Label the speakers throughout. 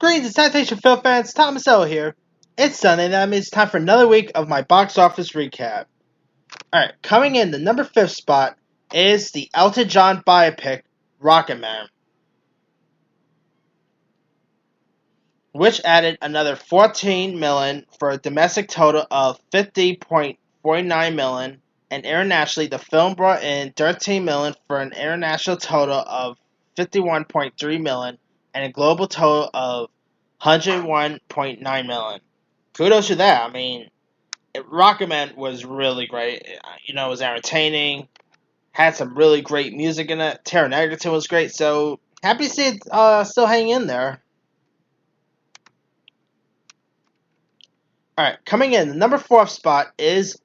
Speaker 1: Greetings and sanitation film fans, Thomas L here. It's Sunday, and that means it's time for another week of my box office recap. Alright, coming in the number 5th spot is the Elton John biopic, Rocket Man, which added another 14 million for a domestic total of 50.49 million, and internationally the film brought in 13 million for an international total of 51.3 million and a global total of 101.9 million. Kudos to that. I mean, Rocket Man was really great. It was entertaining. Had some really great music in it. Taron Egerton was great. So happy to see it still hanging in there. All right, coming in the number 4th spot is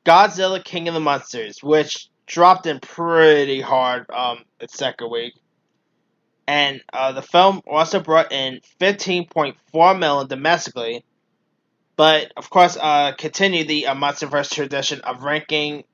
Speaker 1: Godzilla King of the Monsters, which dropped in pretty hard its second week. And the film also brought in 15.4 million domestically, but of course continued the MonsterVerse tradition of ranking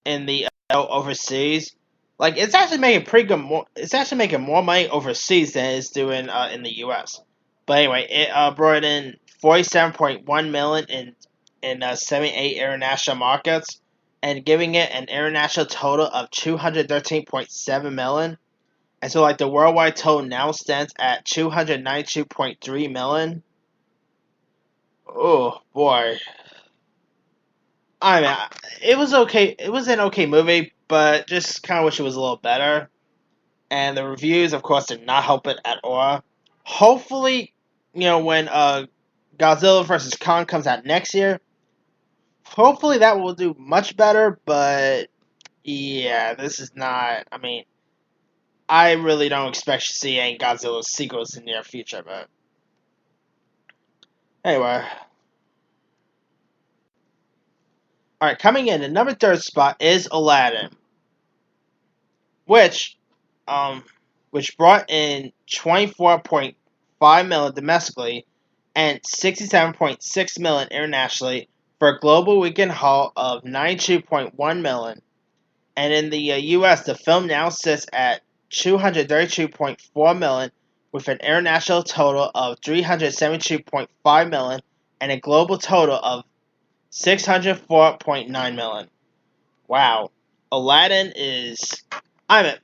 Speaker 1: in the overseas. Like it's actually making pretty good. It's actually making more money overseas than it's doing in the U.S. But anyway, it brought in 47.1 million in 78 international markets, and giving it an international total of 213.7 million. And so, like the worldwide total now stands at 292.3 million. Oh boy, I mean, it was okay. It was an okay movie, but just kind of wish it was a little better. And the reviews, of course, did not help it at all. Hopefully, when Godzilla vs. Kong comes out next year, hopefully that will do much better. But yeah, this is not. I mean, I really don't expect to see any Godzilla sequels in the near future. But anyway. Alright, coming in at number 3rd spot is Aladdin, which um which brought in 24.5 million domestically and 67.6 million internationally for a global weekend haul of 92.1 million. And in the US, the film now sits at 232.4 million with an international total of 372.5 million and a global total of 604.9 million. Wow. Aladdin is I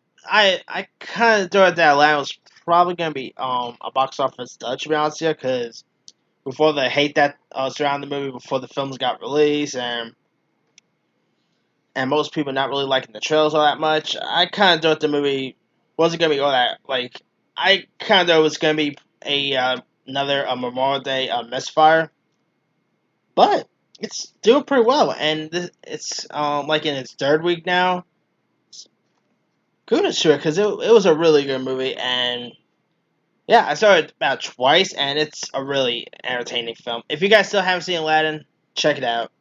Speaker 1: kind of thought that Aladdin was probably gonna be a box office stud, to be honest here, because before the hate that surrounded the movie before the films got released and most people not really liking the trailers all that much, I kind of thought the movie wasn't gonna be all that like I kind of thought it was gonna be another Memorial Day misfire, but it's doing pretty well, and it's like in its 3rd week now. Kudos to it because it was a really good movie, and yeah, I saw it about twice, and it's a really entertaining film. If you guys still haven't seen Aladdin, check it out.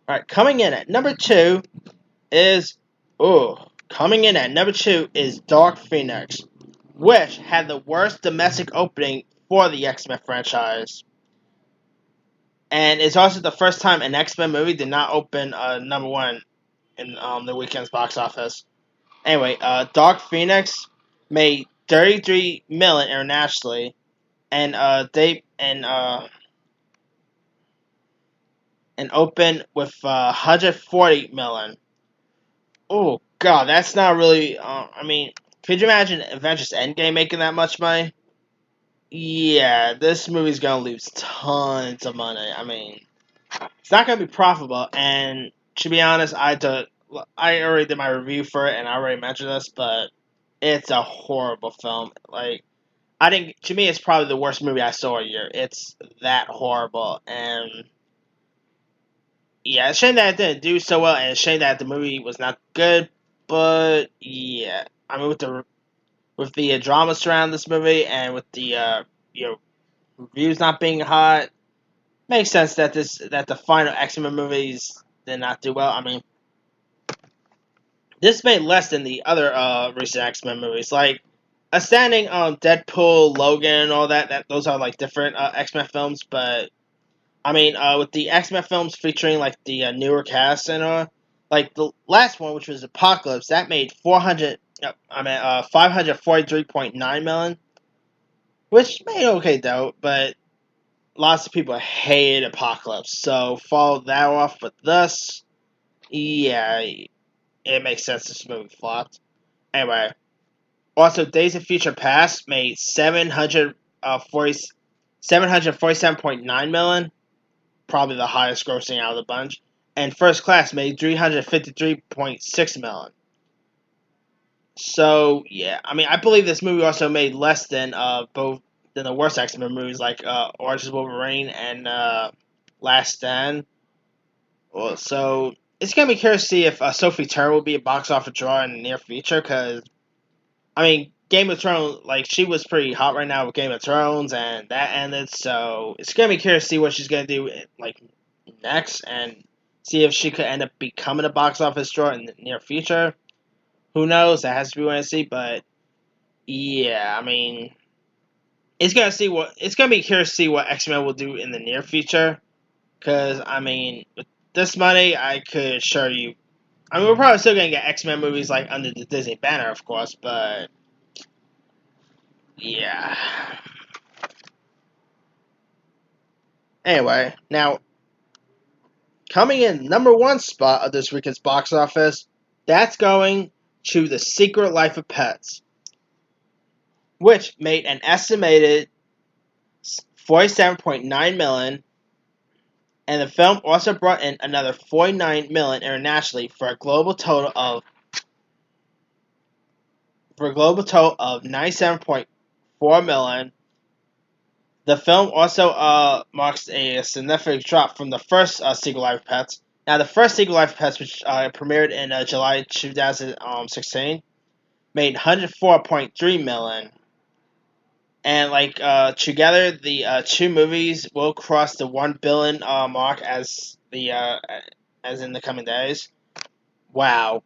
Speaker 1: All right, coming in at number 2 is Dark Phoenix, which had the worst domestic opening for the X-Men franchise. And it's also the first time an X-Men movie did not open number 1 in the weekend's box office. Anyway, Dark Phoenix made 33 million internationally, and and opened with 140 million. Oh god, that's not really. I mean, could you imagine Avengers Endgame making that much money? Yeah, this movie's gonna lose tons of money. I mean, it's not gonna be profitable. And to be honest, I already did my review for it, and I already mentioned this, but it's a horrible film. Like, I think to me, it's probably the worst movie I saw all year. It's that horrible, and yeah, it's a shame that it didn't do so well, and it's a shame that the movie was not good. But yeah, I mean, with the drama surrounding this movie, and with the reviews not being hot, makes sense that the final X-Men movies did not do well. I mean, this made less than the other recent X-Men movies, like Outstanding, Deadpool, Logan, and all that. That those are like different X-Men films, but I mean, with the X-Men films featuring like the newer cast and like the last one, which was Apocalypse, that made Yep, I'm at 543.9 million, which made okay though, but lots of people hate Apocalypse. So follow that off with this. Yeah, it makes sense this movie flopped. Anyway, also Days of Future Past made 747.9 million, probably the highest grossing out of the bunch. And First Class made 353.6 million. So yeah, I mean, I believe this movie also made less than both than the worst X-Men movies like Origins Wolverine and Last Stand. Well, so it's gonna be curious to see if Sophie Turner will be a box office draw in the near future. Because I mean, Game of Thrones, like she was pretty hot right now with Game of Thrones, and that ended. So it's gonna be curious to see what she's gonna do like next, and see if she could end up becoming a box office draw in the near future. Who knows? That has to be when I see, but yeah, I mean, it's gonna be curious to see what X Men will do in the near future. Because I mean, with this money, I could assure you. I mean, we're probably still gonna get X Men movies like under the Disney banner, of course, but yeah. Anyway, now coming in number one spot of this weekend's box office, that's going to The Secret Life of Pets, which made an estimated 47.9 million, and the film also brought in another 49 million internationally for a global total of 97.4 million. The film also marks a significant drop from the first Secret Life of Pets. Now, the first Secret Life of Pets, which premiered in July 2016, made 104.3 million. And together, the two movies will cross the 1 billion mark as in the coming days. Wow.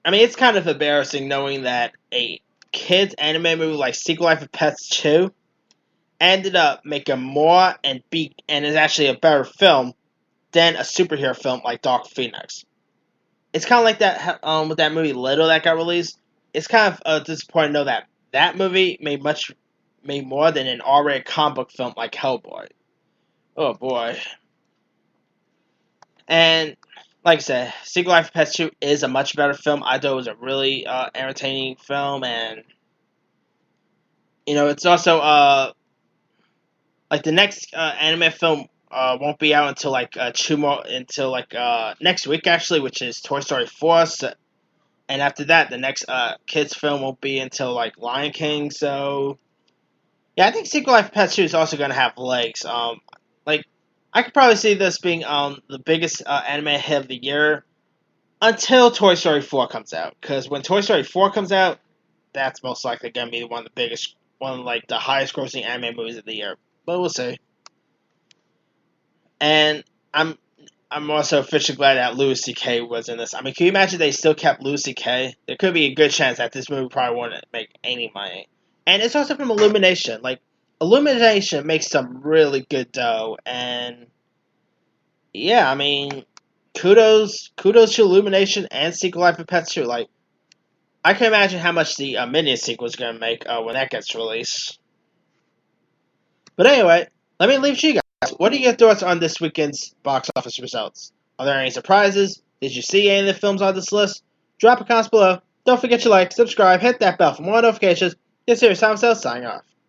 Speaker 1: I mean, it's kind of embarrassing knowing that a kids anime movie like Secret Life of Pets 2 ended up making more and is actually a better film than a superhero film like Dark Phoenix. It's kind of like that with that movie Little that got released. It's kind of disappointing to know that that movie made more than an R-rated comic book film like Hellboy. Oh boy. And like I said, Secret Life of Pets 2 is a much better film. I thought it was a really entertaining film, and it's also like the next anime film won't be out until next week actually, which is Toy Story 4. So, and after that, the next kids film won't be until like Lion King. So yeah, I think Secret Life of Pets 2 is also gonna have legs. Like I could probably see this being the biggest anime hit of the year until Toy Story 4 comes out. Because when Toy Story 4 comes out, that's most likely gonna be one of like the highest grossing anime movies of the year. But we'll see. And I'm also officially glad that Louis C.K. was in this. I mean, can you imagine they still kept Louis C.K.? There could be a good chance that this movie probably wouldn't make any money. And it's also from Illumination. Like, Illumination makes some really good dough. And, yeah, I mean, kudos to Illumination and Secret Life of Pets 2. Like, I can imagine how much the Minion sequel is going to make when that gets released. But anyway, let me leave it to you guys. What are your thoughts on this weekend's box office results? Are there any surprises? Did you see any of the films on this list? Drop a comment below. Don't forget to like, subscribe, hit that bell for more notifications. This is Serious Time Sales signing off.